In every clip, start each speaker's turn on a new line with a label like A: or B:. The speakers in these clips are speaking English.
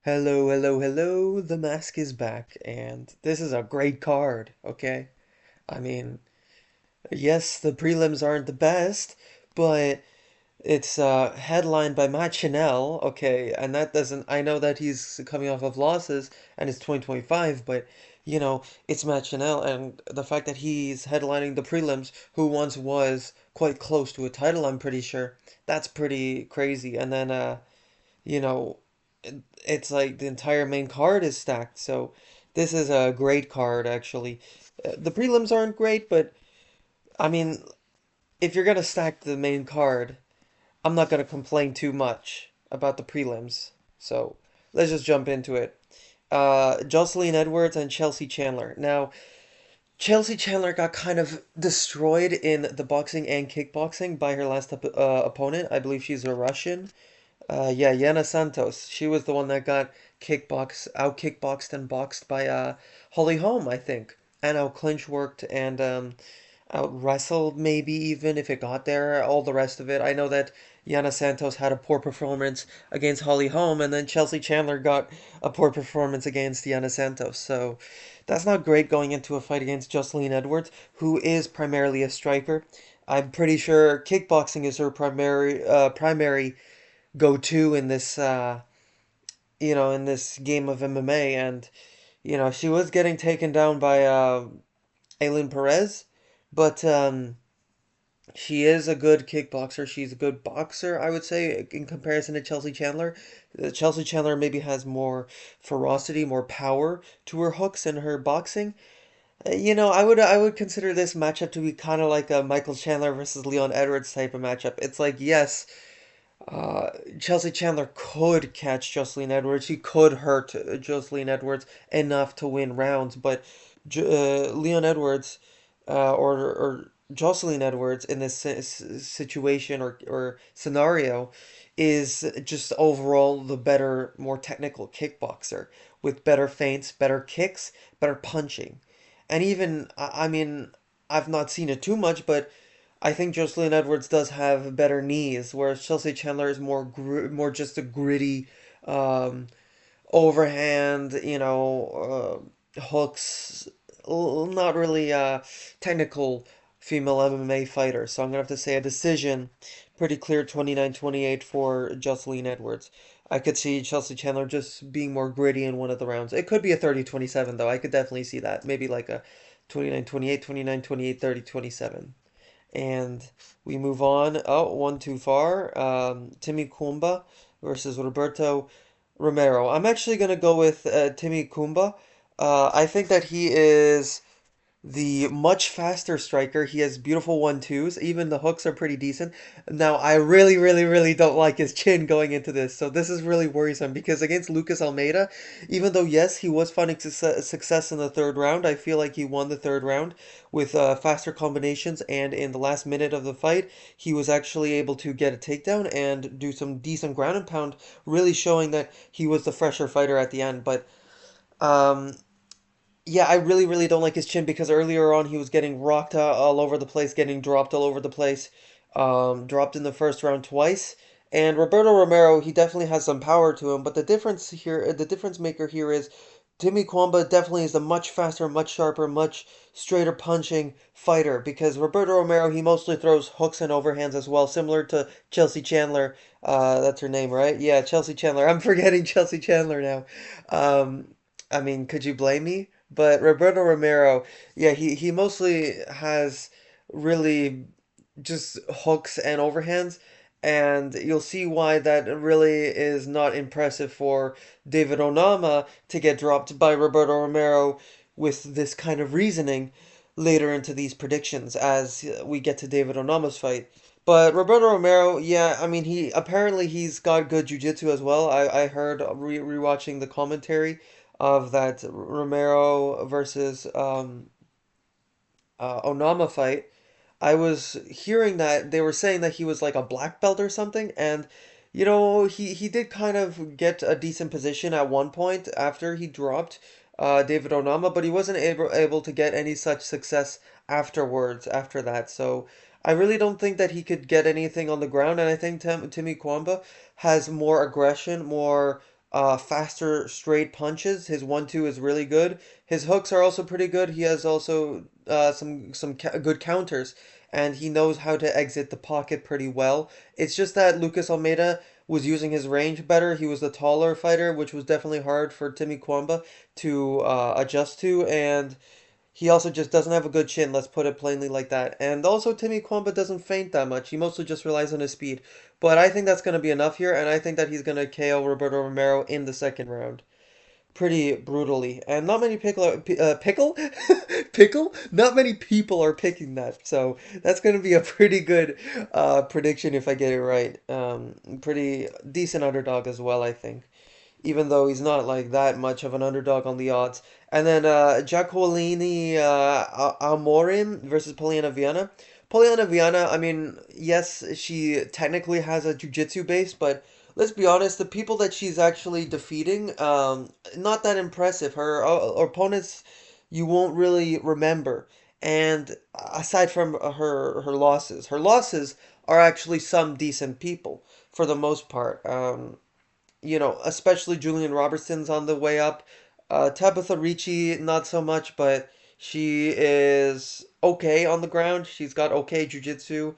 A: Hello, hello, hello. The mask is back, and this is a great card, okay? I mean, yes, the prelims aren't the best, but it's headlined by Matt Chanel, okay, and that doesn't, I know that he's coming off of losses and it's 2025, but it's Matt Chanel, and the fact that he's headlining the prelims, who once was quite close to a title, I'm pretty sure, that's pretty crazy. And then, you know, it's like the entire main card is stacked. So this is a great card, actually. The prelims aren't great, but I mean, if you're gonna stack the main card, I'm not gonna complain too much about the prelims. So let's just jump into it. Jocelyn Edwards and Chelsea Chandler. Now, Chelsea Chandler got kind of destroyed in the boxing and kickboxing by her last opponent. I believe she's a Russian. Yeah, Yana Santos. She was the one that got out kickboxed and boxed by Holly Holm, I think, and out clinch worked and out wrestled maybe even if it got there. All the rest of it, I know that Yana Santos had a poor performance against Holly Holm, and then Chelsea Chandler got a poor performance against Yana Santos. So that's not great going into a fight against Jocelyn Edwards, who is primarily a striker. I'm pretty sure kickboxing is her primary go-to in this in this game of MMA. And she was getting taken down by Aileen Perez, but she is a good kickboxer. She's a good boxer, I would say, in comparison to Chelsea Chandler. Chelsea Chandler maybe has more ferocity, more power to her hooks and her boxing. I would consider this matchup to be kind of like a Michael Chandler versus Leon Edwards type of matchup. It's like, yes, uh, Chelsea Chandler could catch Jocelyn Edwards. She could hurt Jocelyn Edwards enough to win rounds, but Leon Edwards or Jocelyn Edwards in this situation or scenario is just overall the better, more technical kickboxer with better feints, better kicks, better punching. And even, I mean, I've not seen it too much, but I think Jocelyn Edwards does have better knees, whereas Chelsea Chandler is more just a gritty, um, overhand, hooks, not really technical female MMA fighter. So I'm gonna have to say a decision, pretty clear 29-28 for Jocelyn Edwards. I could see Chelsea Chandler just being more gritty in one of the rounds. It could be a 30-27 though. I could definitely see that. Maybe like a 29-28, 29-28, 30-27. And we move on. Oh, one too far. Timmy Kumba versus Roberto Romero. I'm actually going to go with Timmy Kumba. I think that he is the much faster striker. He has beautiful 1-2s. Even the hooks are pretty decent. Now, I really, really, really don't like his chin going into this. So this is really worrisome because against Lucas Almeida, even though, yes, he was finding success in the third round, I feel like he won the third round with faster combinations. And in the last minute of the fight, he was actually able to get a takedown and do some decent ground and pound, really showing that he was the fresher fighter at the end. But um, yeah, I really, really don't like his chin because earlier on he was getting rocked all over the place, getting dropped all over the place, dropped in the first round twice. And Roberto Romero, he definitely has some power to him, but the difference maker here is Timmy Kwamba definitely is a much faster, much sharper, much straighter punching fighter because Roberto Romero, he mostly throws hooks and overhands as well, similar to Chelsea Chandler. That's her name, right? Yeah, Chelsea Chandler. I'm forgetting Chelsea Chandler now. I mean, could you blame me? But Roberto Romero, yeah, he mostly has really just hooks and overhands, and you'll see why that really is not impressive for David Onama to get dropped by Roberto Romero with this kind of reasoning later into these predictions as we get to David Onama's fight. But Roberto Romero, yeah, I mean he's got good jiu-jitsu as well. I heard rewatching the commentary of that Romero versus Onama fight. I was hearing that they were saying that he was like a black belt or something, and he did kind of get a decent position at one point after he dropped David Onama, but he wasn't able to get any such success afterwards after that. So I really don't think that he could get anything on the ground, and I think Timmy Kwamba has more aggression, more faster straight punches. His 1-2 is really good. His hooks are also pretty good. He has also some good counters, and he knows how to exit the pocket pretty well. It's just that Lucas Almeida was using his range better. He was the taller fighter, which was definitely hard for Timmy Kwamba to adjust to, and he also just doesn't have a good chin, let's put it plainly like that. And also, Timmy Kwamba doesn't feint that much. He mostly just relies on his speed. But I think that's going to be enough here, and I think that he's going to KO Roberto Romero in the second round. Pretty brutally. And not many pickle? Pickle? Not many people are picking that. So that's going to be a pretty good prediction if I get it right. Pretty decent underdog as well, I think, even though he's not like that much of an underdog on the odds. And then Jacqueline Amorim versus Poliana Viana. Poliana Viana, I mean, yes, she technically has a jiu-jitsu base, but let's be honest, the people that she's actually defeating, not that impressive. Her opponents, you won't really remember. And aside from her losses are actually some decent people for the most part. Especially Julian Robertson's on the way up. Tabitha Ricci, not so much, but she is okay on the ground. She's got okay jujitsu.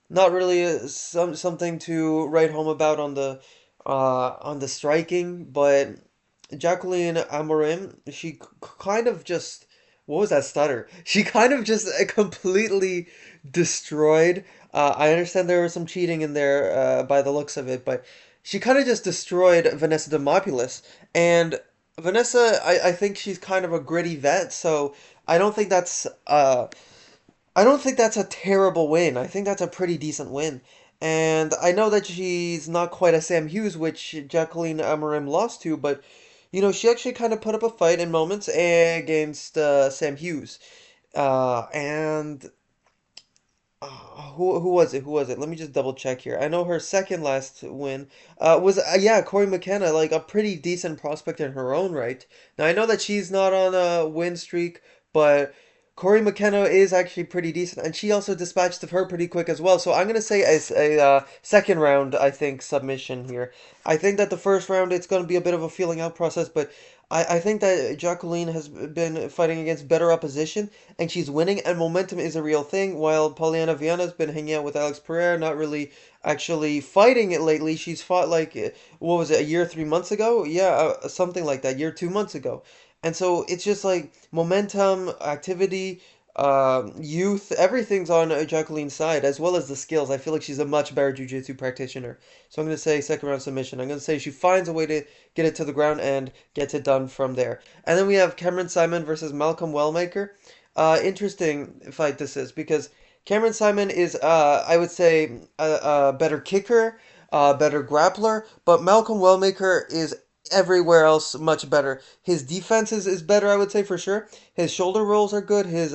A: Not really something to write home about on the striking, but Jacqueline Amorim, she kind of just, what was that stutter? She kind of just completely destroyed. I understand there was some cheating in there by the looks of it, but she kind of just destroyed Vanessa Demopoulos. And Vanessa, I think she's kind of a gritty vet, so I don't think that's I don't think that's a terrible win. I think that's a pretty decent win. And I know that she's not quite a Sam Hughes, which Jacqueline Amorim lost to, but she actually kind of put up a fight in moments against Sam Hughes. And who was it? Who was it? Let me just double check here. I know her second last win was yeah, Corey McKenna, like a pretty decent prospect in her own right. Now I know that she's not on a win streak, but Corey McKenna is actually pretty decent, and she also dispatched of her pretty quick as well. So I'm gonna say a second round, I think, submission here. I think that the first round it's gonna be a bit of a feeling out process, but I think that Jacqueline has been fighting against better opposition, and she's winning, and momentum is a real thing. While Poliana Viana's been hanging out with Alex Pereira, not really actually fighting it lately. She's fought like, what was it, a year, 3 months ago? Yeah, something like that, year, 2 months ago. And so it's just like momentum, activity, youth, everything's on Jacqueline's side, as well as the skills. I feel like she's a much better jiu-jitsu practitioner. So I'm going to say second round submission. I'm going to say she finds a way to get it to the ground and gets it done from there. And then we have Cameron Simon versus Malcolm Wellmaker. Interesting fight this is because Cameron Simon is, I would say, a better kicker, a better grappler, but Malcolm Wellmaker is everywhere else much better. His defense is better, I would say for sure. His shoulder rolls are good. His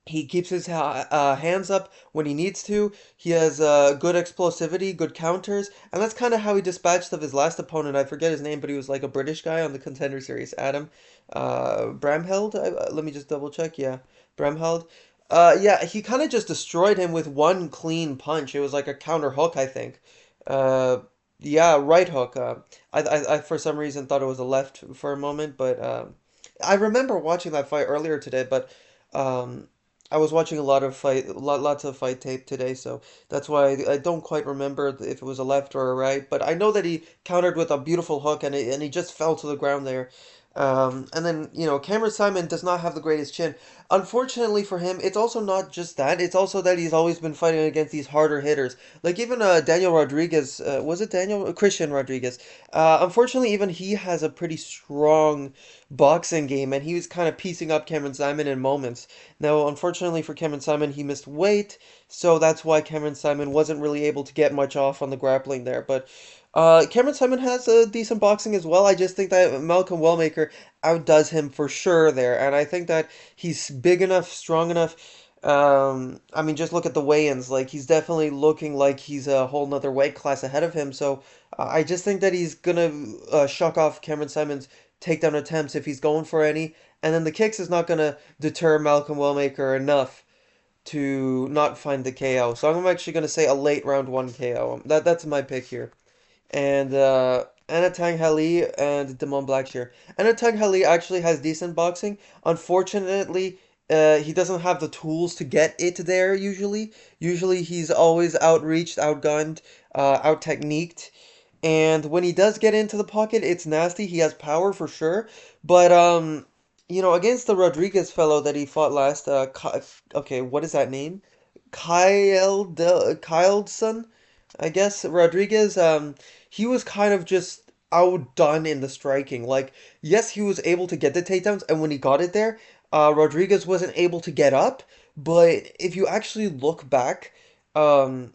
A: he keeps his hands up when he needs to. He has good explosivity, good counters, and that's kind of how he dispatched of his last opponent. I forget his name, but he was like a British guy on the Contender Series, Adam Bramheld. Let me just double check. Yeah, Bramheld. Yeah, he kind of just destroyed him with one clean punch. It was like a counter hook, I think. Uh, yeah, right hook. I for some reason thought it was a left for a moment, but I remember watching that fight earlier today, but um, I was watching a lot of lots of fight tape today, so that's why I don't quite remember if it was a left or a right. But I know that he countered with a beautiful hook, and he just fell to the ground there. And then, Cameron Simon does not have the greatest chin. Unfortunately for him, it's also not just that. It's also that he's always been fighting against these harder hitters. Like even Daniel Rodriguez, was it Daniel? Christian Rodriguez. Unfortunately, even he has a pretty strong boxing game, and he was kind of piecing up Cameron Simon in moments. Now, unfortunately for Cameron Simon, he missed weight, so that's why Cameron Simon wasn't really able to get much off on the grappling there. But Cameron Simon has a decent boxing as well. I just think that Malcolm Wellmaker outdoes him for sure there, and I think that he's big enough, strong enough. I mean, just look at the weigh-ins. Like he's definitely looking like he's a whole nother weight class ahead of him. So I just think that he's gonna shuck off Cameron Simon's takedown attempts if he's going for any, and then the kicks is not gonna deter Malcolm Wellmaker enough to not find the KO. So I'm actually gonna say a late round one KO. That's my pick here. And Anatang Ali and Damon Blackshear. Anatang Ali actually has decent boxing. Unfortunately, he doesn't have the tools to get it there usually. Usually he's always outreached, outgunned, out-techniqued. And when he does get into the pocket, it's nasty. He has power for sure. But against the Rodriguez fellow that he fought last, okay, what is that name? Kyleson, I guess. Rodriguez, he was kind of just outdone in the striking. Like, yes, he was able to get the takedowns, and when he got it there, Rodriguez wasn't able to get up. But if you actually look back, um,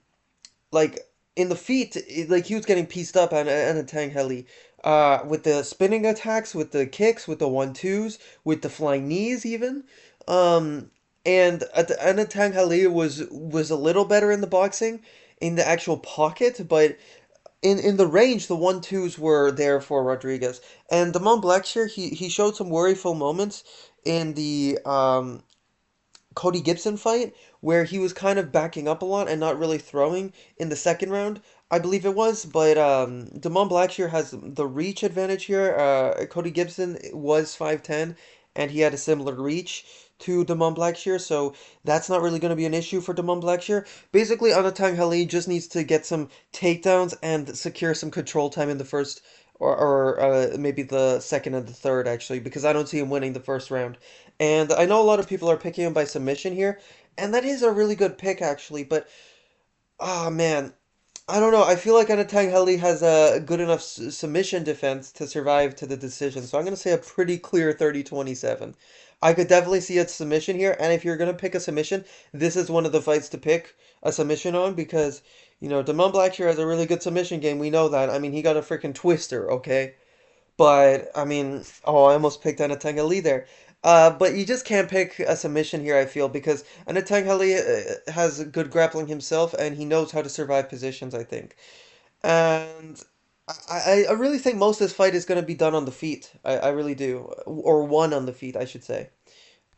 A: like in the feet, like he was getting pieced up and a Tang Heli, with the spinning attacks, with the kicks, with the 1-2s, with the flying knees even. Um, and a Tang Heli was a little better in the boxing, in the actual pocket, but in the range, the 1-2s were there for Rodriguez. And Damon Blackshear, he showed some worryful moments in the Cody Gibson fight where he was kind of backing up a lot and not really throwing in the second round, I believe it was. But Damon Blackshear has the reach advantage here. Cody Gibson was 5'10", and he had a similar reach to Damon Blackshear, so that's not really going to be an issue for Damon Blackshear. Basically, Anatang Ali just needs to get some takedowns and secure some control time in the first, or maybe the second and the third, actually, because I don't see him winning the first round. And I know a lot of people are picking him by submission here, and that is a really good pick, actually, but, ah, man, I don't know. I feel like Anatang Heli has a good enough submission defense to survive to the decision, so I'm going to say a pretty clear 30-27. I could definitely see a submission here, and if you're going to pick a submission, this is one of the fights to pick a submission on because, Damon Blackshear has a really good submission game. We know that. I mean, he got a freaking twister, okay? But I mean, oh, I almost picked Anatang Ali there. But you just can't pick a submission here, I feel, because Anatang Ali has good grappling himself, and he knows how to survive positions, I think. And I really think most of this fight is going to be done on the feet. I really do. Or won on the feet, I should say.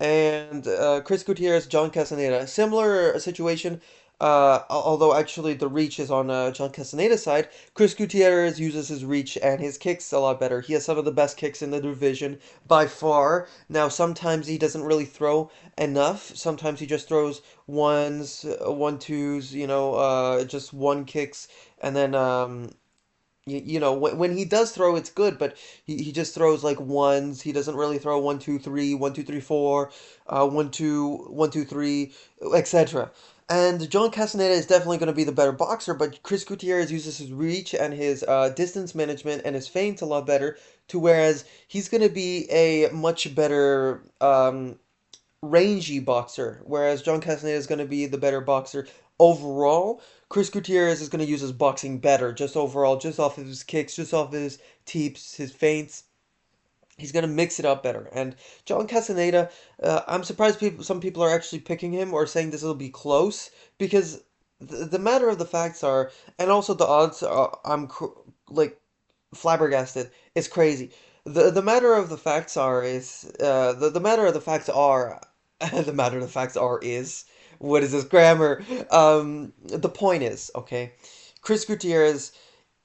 A: And Chris Gutierrez, John Castaneda. Similar situation, although actually the reach is on John Castaneda's side. Chris Gutierrez uses his reach and his kicks a lot better. He has some of the best kicks in the division by far. Now, sometimes he doesn't really throw enough. Sometimes he just throws ones, 1-2s, just one kicks, and then when he does throw, it's good, but he just throws like ones. He doesn't really throw 1-2-3, 1-2-3-4, 1-2, 1-2-3, etc. And John Castaneda is definitely going to be the better boxer, but Chris Gutierrez uses his reach and his distance management and his feints a lot better, to whereas he's going to be a much better rangy boxer, whereas John Castaneda is going to be the better boxer overall. Chris Gutierrez is going to use his boxing better, just overall, just off of his kicks, just off of his teeps, his feints. He's going to mix it up better. And John Castaneda, I'm surprised some people are actually picking him or saying this will be close, because the matter of the facts are, and also the odds are, like flabbergasted. It's crazy. The matter of the facts are is the matter of the facts are the matter of the facts are is what is this grammar? The point is, okay, Chris Gutierrez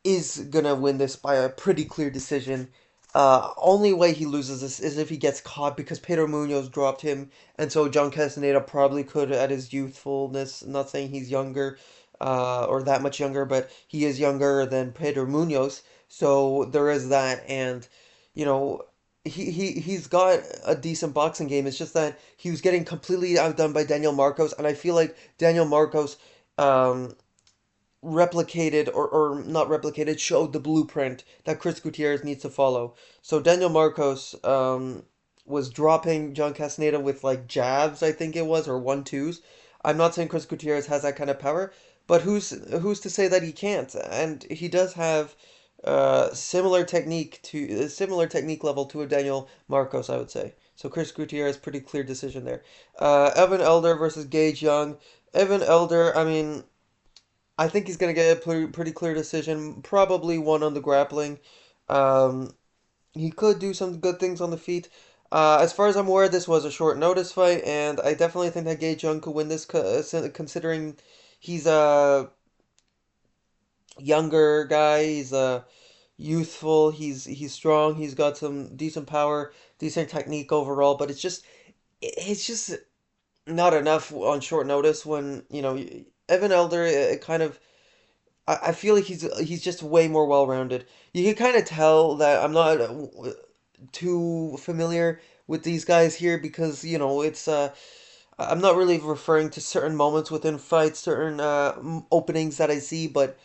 A: is gonna win this by a pretty clear decision. Only way he loses this is if he gets caught, because Pedro Munoz dropped him, and so John Castaneda probably could at his youthfulness. I'm not saying he's younger, or that much younger, but he is younger than Pedro Munoz. So there is that, and you know, he's got a decent boxing game. It's just that he was getting completely outdone by Daniel Marcos, and I feel like Daniel Marcos um, replicated, or not replicated, showed the blueprint that Chris Gutierrez needs to follow. So Daniel Marcos was dropping John Castaneda with like jabs, I think it was, or 1-2s. I'm not saying Chris Gutierrez has that kind of power, but who's to say that he can't? And he does have similar technique level to a Daniel Marcos, I would say. So Chris Gutierrez, pretty clear decision there. Evan Elder versus Gage Young. Evan Elder, I mean, I think he's going to get a pretty clear decision. Probably one on the grappling. Um, he could do some good things on the feet. As far as I'm aware, this was a short notice fight, and I definitely think that Gage Young could win this, considering he's a younger guy. youthful. He's strong. He's got some decent power, decent technique overall. But it's just not enough on short notice when, Evan Elder, it kind of, I feel like he's just way more well-rounded. You can kind of tell that I'm not too familiar with these guys here because, it's I'm not really referring to certain moments within fights, certain openings that I see, but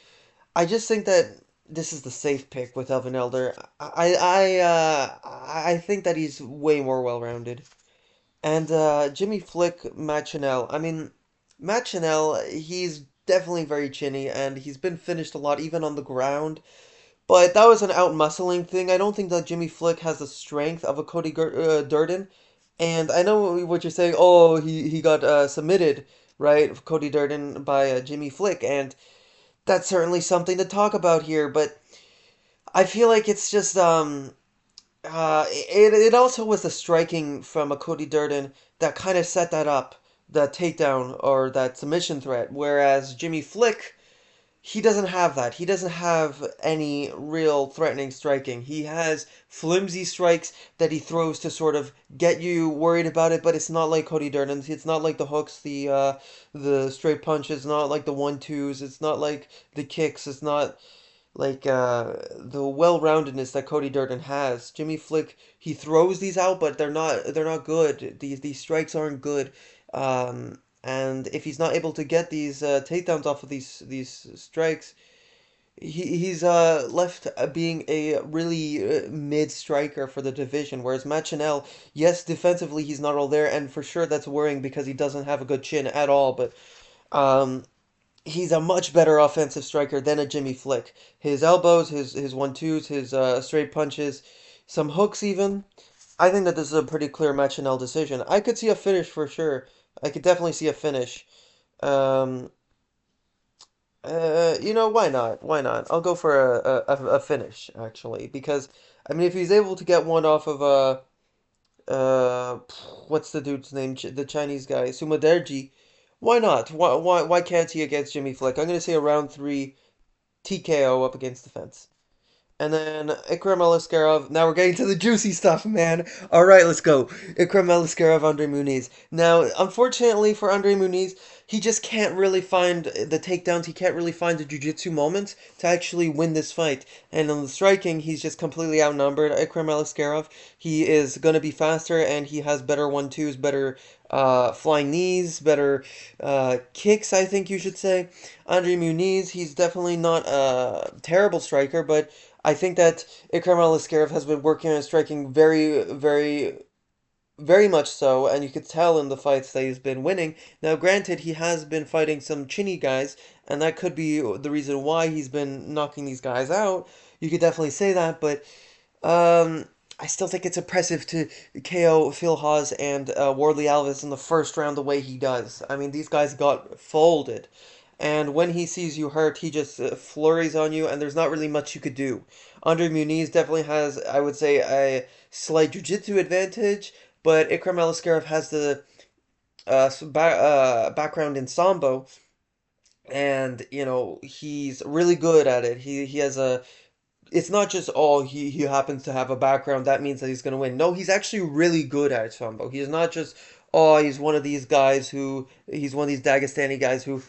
A: I just think that this is the safe pick with Evan Elder. I think that he's way more well-rounded. And Jimmy Flick, Matt Chanel. I mean, Matt Chanel, he's definitely very chinny, and he's been finished a lot, even on the ground. But that was an out-muscling thing. I don't think that Jimmy Flick has the strength of a Durden. And I know what you're saying. Oh, he got submitted, right? Cody Durden by Jimmy Flick, and that's certainly something to talk about here. But I feel like it's just it also was the striking from a Cody Durden that kind of set that up, that takedown or that submission threat. Whereas Jimmy Flick, he doesn't have that. He doesn't have any real threatening striking. He has flimsy strikes that he throws to sort of get you worried about it, but it's not like Cody Durden's. It's not like the hooks, the straight punches, not like the 1-2s. It's not like the kicks. It's not like the well-roundedness that Cody Durden has. Jimmy Flick, he throws these out, but they're not good. These strikes aren't good. And if he's not able to get these takedowns off of these strikes, he's left being a really mid striker for the division. Whereas Matt Chanel, yes, defensively he's not all there, and for sure that's worrying because he doesn't have a good chin at all. But um, he's a much better offensive striker than a Jimmy Flick. His elbows, his 1-2s, his straight punches, some hooks even. I think that this is a pretty clear Matt Chanel decision. I could see a finish for sure. I could definitely see a finish. Um, why not? Why not? I'll go for a finish actually because I mean if he's able to get one off of uh what's the dude's name? The Chinese guy, Sumaderji. Why not? Why can't he against Jimmy Flick? I'm gonna say a round three TKO up against the fence. And then Ikram Eliskerov. Now we're getting to the juicy stuff, man. All right, let's go. Ikram Eliskerov, Andre Muniz. Now, unfortunately for Andre Muniz, he just can't really find the takedowns. He can't really find the jiu-jitsu moments to actually win this fight. And on the striking, he's just completely outnumbered. Ikram Eliskerov, he is going to be faster, and he has better 1-2s, better flying knees, better kicks, I think you should say. Andre Muniz, he's definitely not a terrible striker, but I think that Ikram Aliskerov has been working on striking very, very, very much so, and you could tell in the fights that he's been winning. Now, granted, he has been fighting some chinny guys, and that could be the reason why he's been knocking these guys out. You could definitely say that, but I still think it's impressive to KO Phil Hawes and Wardley Alves in the first round the way he does. I mean, these guys got folded. And when he sees you hurt, he just flurries on you, and there's not really much you could do. Andre Muniz definitely has, I would say, a slight jiu-jitsu advantage, but Ikram Aliskerov has the background in Sambo, and, he's really good at it. He has a it's not just oh he happens to have a background that means that he's going to win. No, he's actually really good at sambo. He's not just oh he's one of these guys who he's one of these Dagestani guys who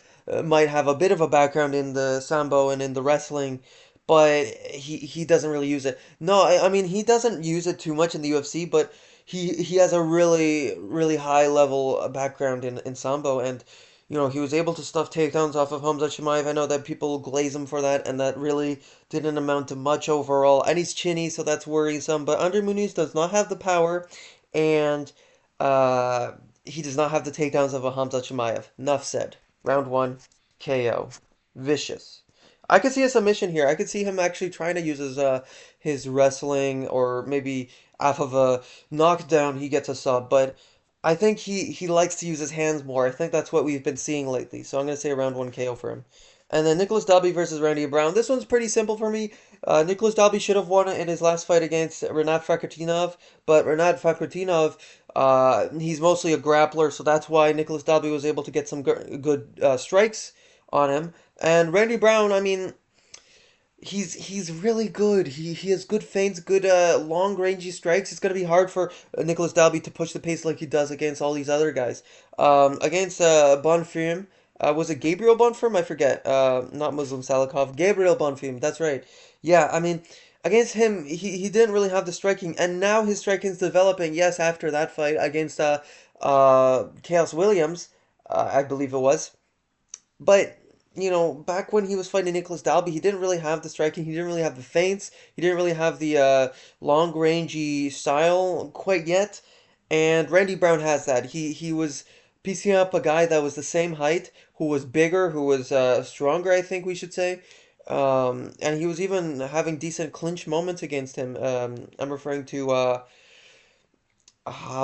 A: might have a bit of a background in the sambo and in the wrestling, but he doesn't really use it. No, I mean he doesn't use it too much in the UFC, but he has a really really high level background in sambo, and he was able to stuff takedowns off of Hamza Chimaev. I know that people glaze him for that, and that really didn't amount to much overall. And he's chinny, so that's worrisome. But Andre Muniz does not have the power, and uh, he does not have the takedowns of a Hamza Chimaev. Enough said. Round one, KO. Vicious. I could see a submission here. I could see him actually trying to use his wrestling, or maybe off of a knockdown he gets a sub, but I think he likes to use his hands more. I think that's what we've been seeing lately. So I'm going to say around 1 KO for him. And then Nicholas Dalby versus Randy Brown. This one's pretty simple for me. Nicholas Dalby should have won in his last fight against Renat Fakhretdinov, but Renat Fakhretdinov, he's mostly a grappler, so that's why Nicholas Dalby was able to get some good strikes on him. And Randy Brown, I mean, He's really good. He has good feints, good long rangey strikes. It's gonna be hard for Nicholas Dalby to push the pace like he does against all these other guys. Against Bonfim, was it Gabriel Bonfim? I forget. Not Muslim Salikov. Gabriel Bonfim. That's right. Yeah, I mean, against him, he didn't really have the striking, and now his striking's developing. Yes, after that fight against Chaos Williams, I believe it was. But back when he was fighting Nicholas Dalby, he didn't really have the striking. He didn't really have the feints. He didn't really have the long rangey style quite yet. And Randy Brown has that. He was piecing up a guy that was the same height, who was bigger, who was stronger, I think we should say. And he was even having decent clinch moments against him. I'm referring to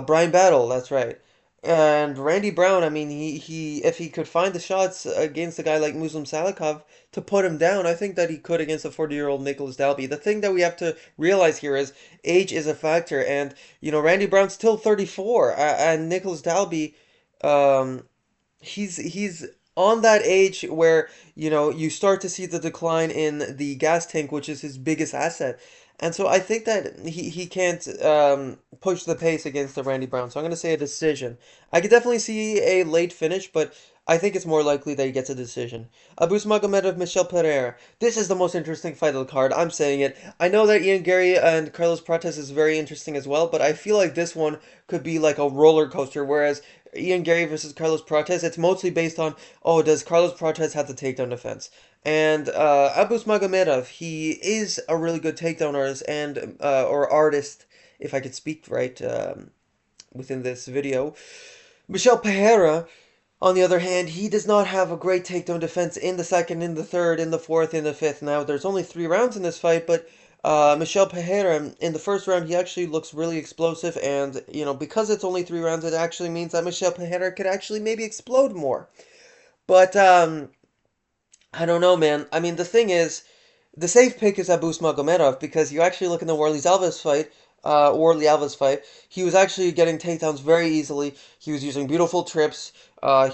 A: Brian Battle, that's right. And Randy Brown, I mean, he if he could find the shots against a guy like Muslim Salikov to put him down, I think that he could against a 40-year-old Nicholas Dalby. The thing that we have to realize here is age is a factor, and Randy Brown's still 34, and Nicholas Dalby, um, he's on that age where you start to see the decline in the gas tank, which is his biggest asset. And so I think that he can't push the pace against the Randy Brown. So I'm going to say a decision. I could definitely see a late finish, but I think it's more likely that he gets a decision. Abus Magomedov, Michel Pereira. This is the most interesting fight of the card. I'm saying it. I know that Ian Garry and Carlos Prates is very interesting as well, but I feel like this one could be like a roller coaster, whereas Ian Garry versus Carlos Prates, it's mostly based on, oh, does Carlos Prates have the takedown defense? And Abus Magomedov, he is a really good takedown artist and or artist, if I could speak right within this video. Michel Pereira, on the other hand, he does not have a great takedown defense in the second, in the third, in the fourth, in the fifth. Now, there's only 3 rounds in this fight, but Michel Pereira, in the first round, he actually looks really explosive, and, because it's only 3 rounds, it actually means that Michel Pereira could actually maybe explode more. But, I don't know, man. I mean, the thing is, the safe pick is Abus Magomedov because you actually look in the Warley Alves fight, he was actually getting takedowns very easily. He was using beautiful trips.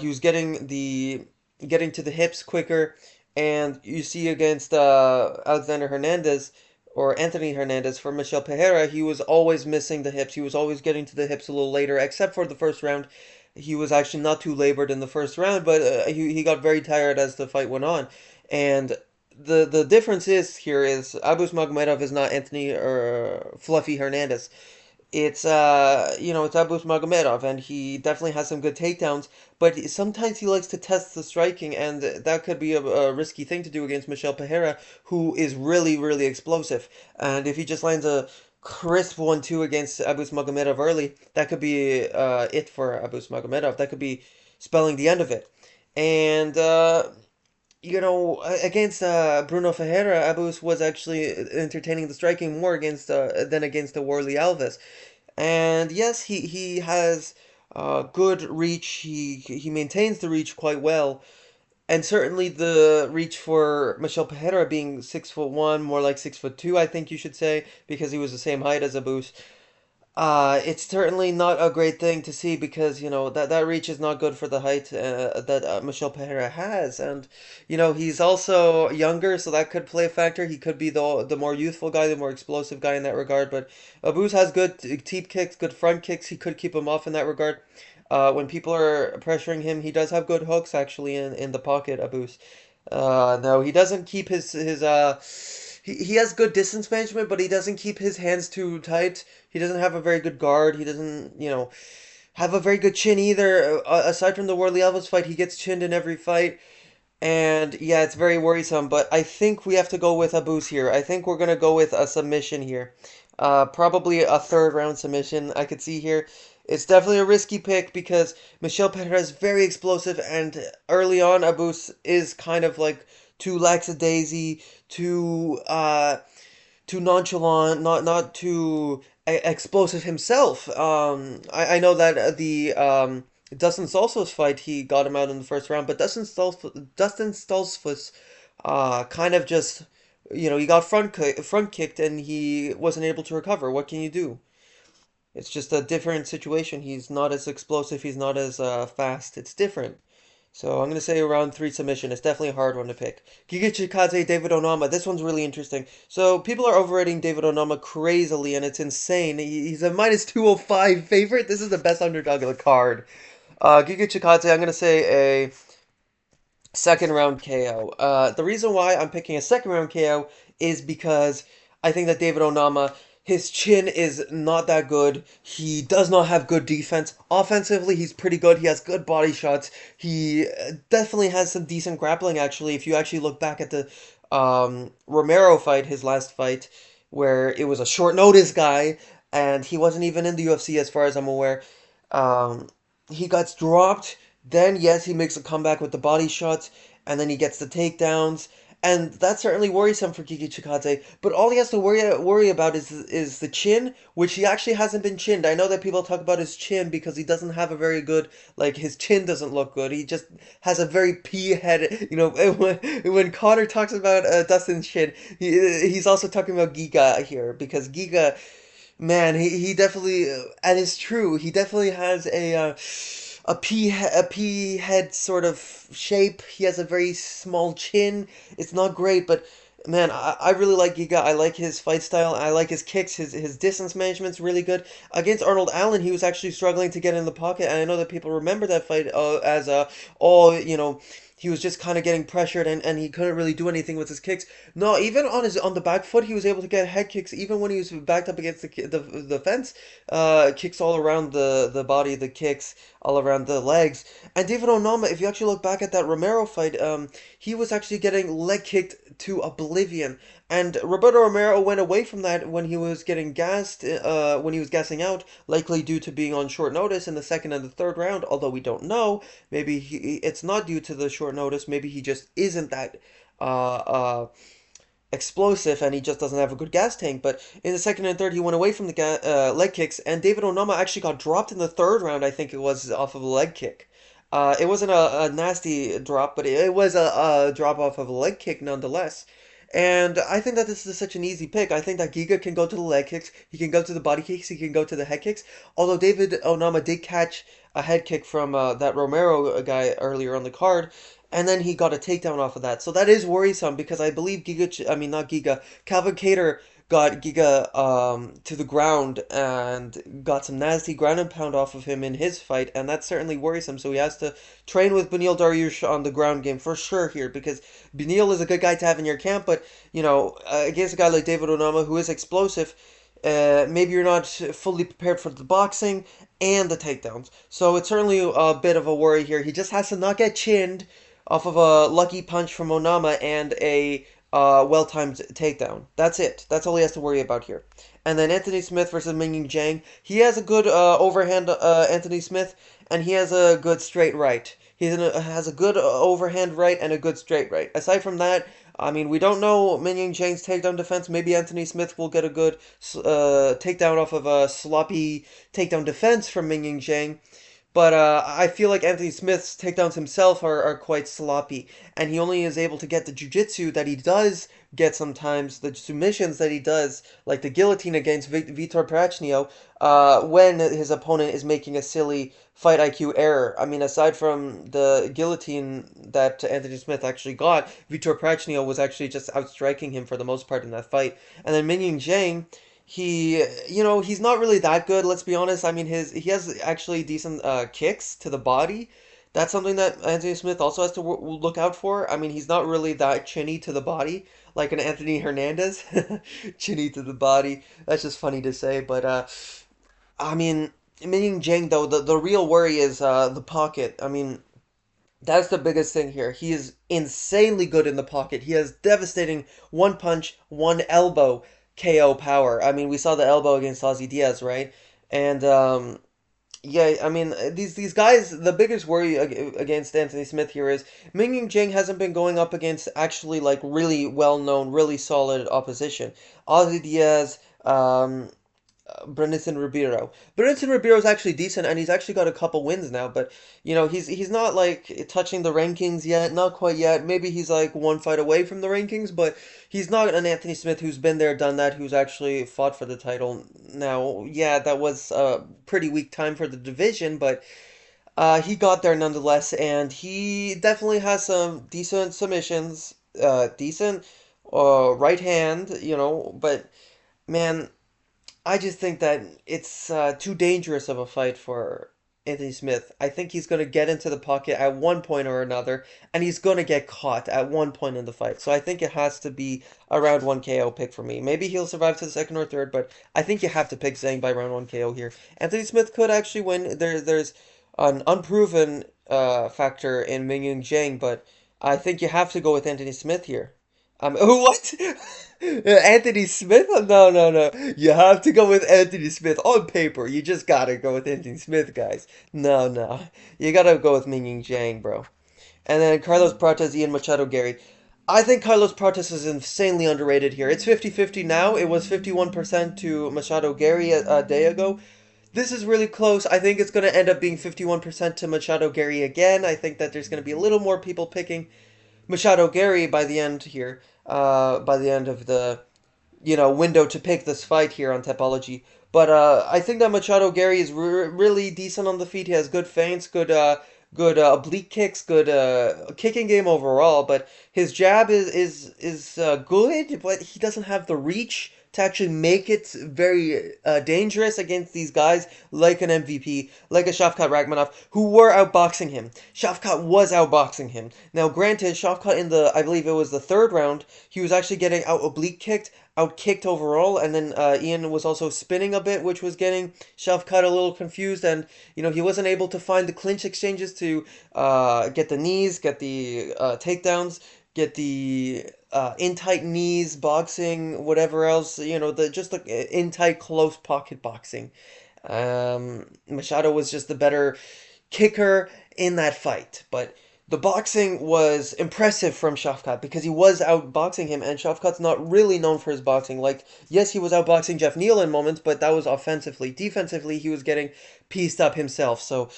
A: He was getting to the hips quicker, and you see against Alexander Hernandez or Anthony Hernandez for Michel Pereira, he was always missing the hips. He was always getting to the hips a little later, except for the first round. He was actually not too labored in the first round, but he got very tired as the fight went on. And the difference is Abus Magomedov is not Anthony or Fluffy Hernandez. It's Abus Magomedov, and he definitely has some good takedowns, but sometimes he likes to test the striking, and that could be a risky thing to do against Michel Pereira, who is really, really explosive. And if he just lands a crisp 1-2 against Abus Magomedov early, that could be it for Abus Magomedov. That could be spelling the end of it. And against Bruno Ferreira, Abus was actually entertaining the striking more against than against the Warley Alves. And yes, he has good reach. He maintains the reach quite well, and certainly the reach for Michel Pereira being 6'1", more like 6'2", I think you should say, because he was the same height as Abus. It's certainly not a great thing to see because, that reach is not good for the height that Michel Pereira has. And, he's also younger, so that could play a factor. He could be the more youthful guy, the more explosive guy in that regard. But Abus has good teep kicks, good front kicks. He could keep him off in that regard. When people are pressuring him, he does have good hooks, actually, in the pocket, Abus. No, he doesn't keep he has good distance management, but he doesn't keep his hands too tight. He doesn't have a very good guard. He doesn't, have a very good chin either. Aside from the Warley Elvis fight, he gets chinned in every fight. And yeah, it's very worrisome, but I think we have to go with Abus here. I think we're going to go with a submission here. Probably a third round submission I could see here. It's definitely a risky pick because Michel Pereira is very explosive, and early on Abus is kind of like too lackadaisy, too nonchalant, not too explosive himself. I know that the Dustin Stoltzfus fight, he got him out in the first round, but Dustin Stoltzfus kind of just, he got front kicked and he wasn't able to recover. What can you do? It's just a different situation. He's not as explosive. He's not as fast. It's different. So I'm gonna say round three submission. It's definitely a hard one to pick. Giga Chikadze, David Onama. This one's really interesting. So people are overrating David Onama crazily, and it's insane. He's a minus 205 favorite. This is the best underdog of the card. Giga Chikadze, I'm gonna say a second round KO. The reason why I'm picking a second round KO is because I think that David Onama, his chin is not that good. He does not have good defense. Offensively, he's pretty good. He has good body shots. He definitely has some decent grappling, actually. If you actually look back at the Romero fight, his last fight, where it was a short notice guy, and he wasn't even in the UFC as far as I'm aware. Um, he got dropped. Then, yes, he makes a comeback with the body shots, and then he gets the takedowns, and that's certainly worrisome for Kiki Chikadze. But all he has to worry about is the chin, which he actually hasn't been chinned. I know that people talk about his chin because he doesn't have a very good, like, his chin doesn't look good. He just has a very pea head. You know, when Connor talks about Dustin's chin, he's also talking about Giga here because Giga, man, he definitely, and it's true. He definitely has a pea head sort of shape. He has a very small chin. It's not great, but man, I really like Giga. I like his fight style. I like his kicks. His distance management's really good. Against Arnold Allen, he was actually struggling to get in the pocket, and I know that people remember that fight as a oh, you know, he was just kind of getting pressured and he couldn't really do anything with his kicks. No, even on the back foot, he was able to get head kicks even when he was backed up against the fence. Kicks all around the body, the kicks all around the legs. And David Onama, if you actually look back at that Romero fight, he was actually getting leg kicked to oblivion. And Roberto Romero went away from that when he was getting gassed, when he was gassing out, likely due to being on short notice in the second and the third round. Although we don't know, maybe it's not due to the short notice. Maybe he just isn't that explosive and he just doesn't have a good gas tank. But in the second and third, he went away from the leg kicks, and David Onama actually got dropped in the third round. I think it was off of a leg kick. It wasn't a nasty drop, but it was a drop off of a leg kick nonetheless. And I think that this is such an easy pick. I think that Giga can go to the leg kicks, he can go to the body kicks, he can go to the head kicks. Although David Onama did catch a head kick from that Romero guy earlier on the card, and then he got a takedown off of that. So that is worrisome because I believe Giga, I mean not Giga, Calvin Cater got Giga to the ground and got some nasty ground and pound off of him in his fight, and that's certainly worrisome. So he has to train with Beneil Dariush on the ground game for sure here because Beneil is a good guy to have in your camp, but you know against a guy like David Onama who is explosive. Maybe you're not fully prepared for the boxing and the takedowns. So it's certainly a bit of a worry here. He just has to not get chinned off of a lucky punch from Onama and a well-timed takedown. That's it. That's all he has to worry about here. And then Anthony Smith versus Mingying Zhang. He has a good overhand Anthony Smith, and he has a good straight right. Has a good overhand right and a good straight right. Aside from that, I mean, we don't know Mingying Zhang's takedown defense. Maybe Anthony Smith will get a good takedown off of a sloppy takedown defense from Mingying Zhang. But I feel like Anthony Smith's takedowns himself are quite sloppy, and he only is able to get the jiu-jitsu that he does get sometimes, the submissions that he does, like the guillotine against Vitor Prachnio, when his opponent is making a silly fight IQ error. I mean, aside from the guillotine that Anthony Smith actually got, Vitor Prachnio was actually just outstriking him for the most part in that fight. And then Mingying Zhang, he's not really that good. Let's be honest. I mean, he has actually decent kicks to the body. That's something that Anthony Smith also has to look out for. I mean, he's not really that chinny to the body like an Anthony Hernandez. Chinny to the body. That's just funny to say, but I mean, Ming Jang though, the real worry is the pocket. I mean, that's the biggest thing here. He is insanely good in the pocket. He has devastating one punch, one elbow KO power. I mean, we saw the elbow against Ozzy Diaz, right? And yeah, I mean, these guys, the biggest worry against Anthony Smith here is Ming Jing hasn't been going up against actually like really well-known, really solid opposition. Ozzy Diaz, Brandon Ribeiro. Brandon Ribeiro is actually decent, and he's actually got a couple wins now. But he's not like touching the rankings yet, not quite yet. Maybe he's like one fight away from the rankings, but he's not an Anthony Smith who's been there, done that, who's actually fought for the title. Now, yeah, that was a pretty weak time for the division, but He got there nonetheless, and he definitely has some decent submissions, decent right hand, but man, I just think that it's too dangerous of a fight for Anthony Smith. I think he's going to get into the pocket at one point or another, and he's going to get caught at one point in the fight. So I think it has to be a round one KO pick for me. Maybe he'll survive to the second or third, but I think you have to pick Zhang by round one KO here. Anthony Smith could actually win. There's an unproven factor in Mingying Zhang, but I think you have to go with Anthony Smith here. What? Anthony Smith? No, no, no. You have to go with Anthony Smith on paper. You just gotta go with Anthony Smith, guys. No, no. You gotta go with Mingying Zhang, bro. And then Carlos Prates, Ian Machado, Garry. I think Carlos Prates is insanely underrated here. It's 50-50 now. It was 51% to Machado Garry a day ago. This is really close. I think it's going to end up being 51% to Machado Garry again. I think that there's going to be a little more people picking Machado Garry by the end here, by the end of the window to pick this fight here on Topology. But I think that Machado Garry is really decent on the feet. He has good feints, good oblique kicks, good kicking game overall. But his jab is good, but he doesn't have the reach to actually make it very dangerous against these guys like an MVP, like a Shavkat Rakhmonov, who were outboxing him. Shavkat was outboxing him. Now, granted, Shavkat in I believe it was the third round, he was actually getting out oblique kicked, out kicked overall, and then Ian was also spinning a bit, which was getting Shavkat a little confused, and he wasn't able to find the clinch exchanges to get the knees, get the takedowns, get the in tight knees, boxing, whatever else, the in tight close pocket boxing. Machado was just the better kicker in that fight, but the boxing was impressive from Shavkat because he was outboxing him, and Shavkat's not really known for his boxing. Like, yes, he was outboxing Jeff Neal in moments, but that was offensively. Defensively, he was getting pieced up himself. So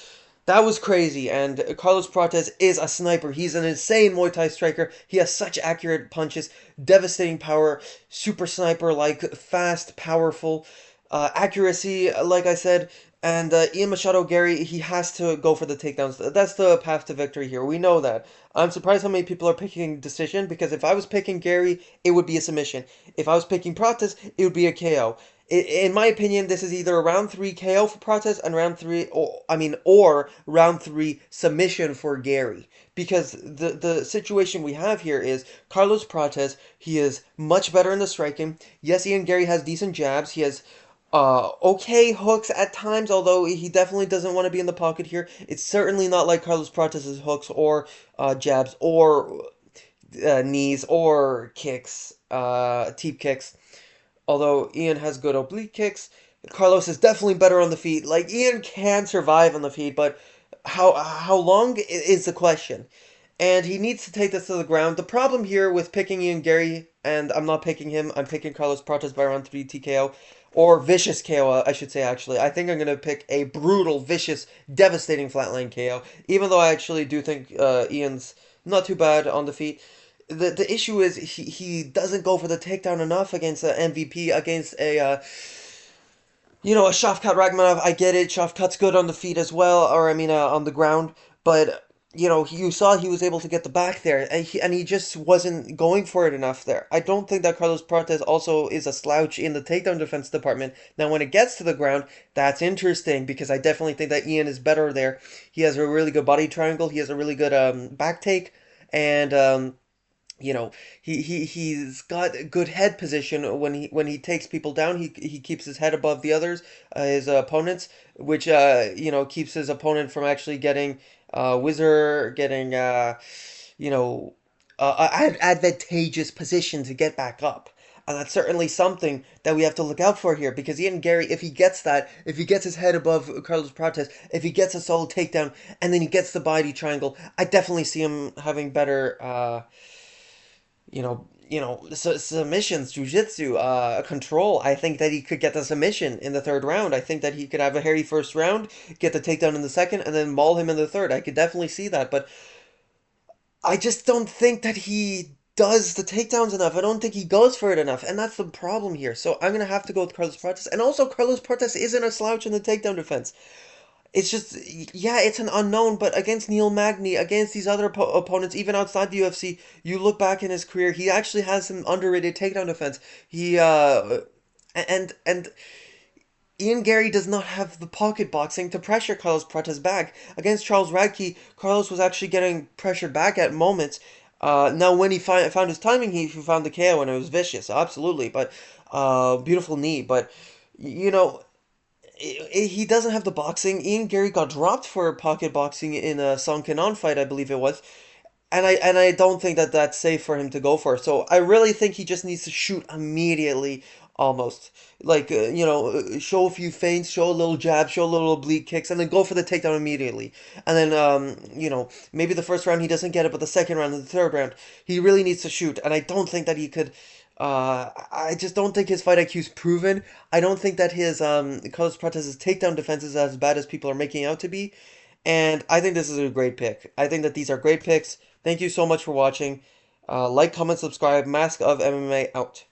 A: that was crazy, and Carlos Prates is a sniper. He's an insane Muay Thai striker. He has such accurate punches, devastating power, super sniper-like, fast, powerful, accuracy, like I said. And Ian Machado Garry, he has to go for the takedowns. That's the path to victory here. We know that. I'm surprised how many people are picking decision, because if I was picking Garry, it would be a submission. If I was picking Prates, it would be a KO. In my opinion, this is either a round 3 KO for Prates and round 3, or round 3 submission for Garry. Because the situation we have here is Carlos Prates, he is much better in the striking. Yes, Ian Garry has decent jabs. He has okay hooks at times, although he definitely doesn't want to be in the pocket here. It's certainly not like Carlos Prates' hooks or jabs or knees or kicks, teep kicks. Although Ian has good oblique kicks, Carlos is definitely better on the feet. Like, Ian can survive on the feet, but how long is the question. And he needs to take this to the ground. The problem here with picking Ian Garry, and I'm not picking him, I'm picking Carlos Prates by round 3 TKO, or vicious KO, I should say, actually. I think I'm going to pick a brutal, vicious, devastating flatline KO, even though I actually do think Ian's not too bad on the feet. The issue is he doesn't go for the takedown enough against an MVP, against a Shavkat Rakhmonov. I get it, Shavkat's good on the feet as well, or I mean on the ground, but you saw he was able to get the back there, and he just wasn't going for it enough there. I don't think that Carlos Prates also is a slouch in the takedown defense department. Now, when it gets to the ground, that's interesting, because I definitely think that Ian is better there. He has a really good body triangle, he has a really good back take, and he's got good head position when he takes people down. He keeps his head above the others, his opponents, which keeps his opponent from actually getting whizzer, getting advantageous position to get back up. And that's certainly something that we have to look out for here, because Ian Garry, if he gets that, if he gets his head above Carlos Prates, if he gets a solid takedown, and then he gets the body triangle, I definitely see him having better submissions, jujitsu, control. I think that he could get the submission in the third round. I think that he could have a hairy first round, get the takedown in the second, and then maul him in the third. I could definitely see that, but I just don't think that he does the takedowns enough. I don't think he goes for it enough, and that's the problem here. So I'm gonna have to go with Carlos Prates, and also Carlos Prates isn't a slouch in the takedown defense. It's just, yeah, it's an unknown, but against Neil Magny, against these other opponents, even outside the UFC, you look back in his career, he actually has some underrated takedown defense. He, and Ian Garry does not have the pocket boxing to pressure Carlos Prates back. Against Charles Radke, Carlos was actually getting pressured back at moments. Now, when he found his timing, he found the KO and it was vicious, absolutely. But beautiful knee. But you know, he doesn't have the boxing. Ian Garry got dropped for pocket boxing in a Song Kenan fight, I believe it was. And I don't think that that's safe for him to go for. So I really think he just needs to shoot immediately, almost like show a few feints, show a little jab, show a little oblique kicks, and then go for the takedown immediately. And then maybe the first round he doesn't get it, but the second round and the third round he really needs to shoot. And I don't think that he could. I just don't think his fight IQ is proven. I don't think that his Carlos Prates' takedown defense is as bad as people are making out to be. And I think this is a great pick. I think that these are great picks. Thank you so much for watching. Like, comment, subscribe. Mask of MMA out.